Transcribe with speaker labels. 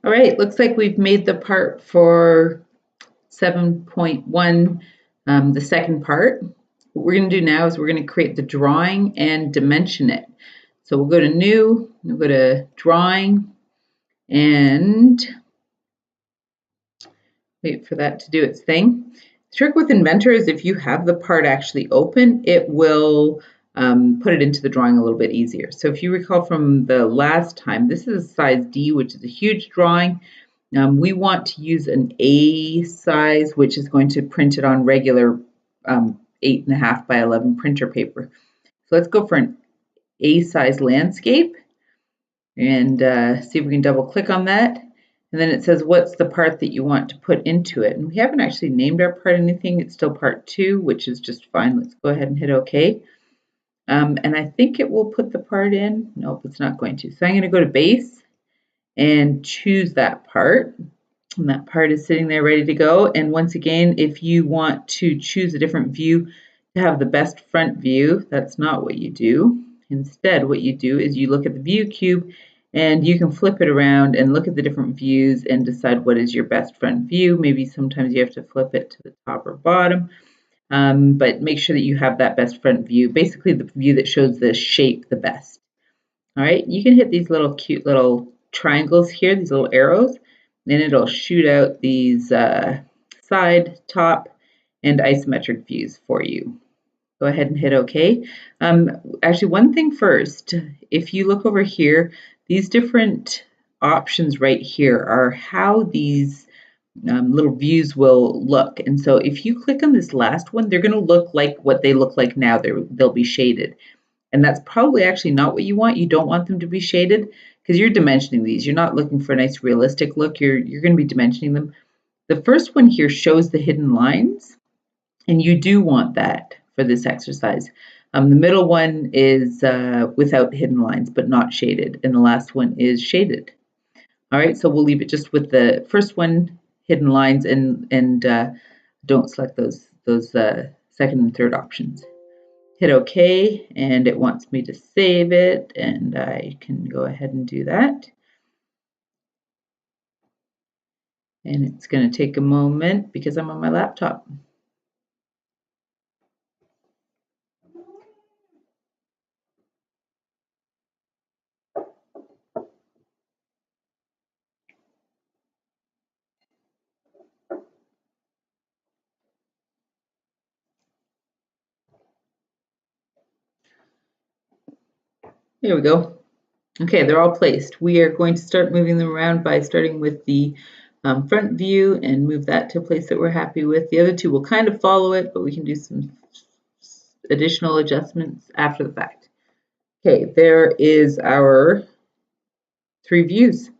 Speaker 1: All right, looks like we've made the part for 7.1, the second part. What we're going to do now is we're going to create the drawing and dimension it. So we'll go to New, we'll go to Drawing, and wait for that to do its thing. The trick with Inventor is if you have the part actually open, it will put it into the drawing a little bit easier. So if you recall from the last time, this is a size D, which is a huge drawing. We want to use an A size, which is going to print it on regular 8.5 by 11 printer paper. So let's go for an A size landscape and see if we can double click on that. And then it says, what's the part that you want to put into it? And we haven't actually named our part anything. It's still part 2, which is just fine. Let's go ahead and hit OK. And I think it will put the part in. Nope, it's not going to. So I'm going to go to Base and choose that part. And that part is sitting there ready to go. And once again, if you want to choose a different view to have the best front view, that's not what you do. Instead, what you do is you look at the view cube and you can flip it around and look at the different views and decide what is your best front view. Maybe sometimes you have to flip it to the top or bottom, but make sure that you have that best front view, basically the view that shows the shape the best. All right, you can hit these little cute little triangles here, these little arrows, and it'll shoot out these side, top, and isometric views for you. Go ahead and hit OK. Actually, one thing first, if you look over here, these different options right here are how these little views will look. And so if you click on this last one, they're going to look like what they look like now. They'll be shaded. And that's probably actually not what you want. You don't want them to be shaded because you're dimensioning these. You're not looking for a nice realistic look. You're going to be dimensioning them. The first one here shows the hidden lines, and you do want that for this exercise. The middle one is without hidden lines but not shaded, and the last one is shaded. All right, so we'll leave it just with the first one, hidden lines, and don't select those second and third options. Hit OK, and it wants me to save it, and I can go ahead and do that. And it's going to take a moment because I'm on my laptop. There we go. Okay, they're all placed. We are going to start moving them around by starting with the front view and move that to a place that we're happy with. The other two will kind of follow it, but we can do some additional adjustments after the fact. Okay, there is our 3 views.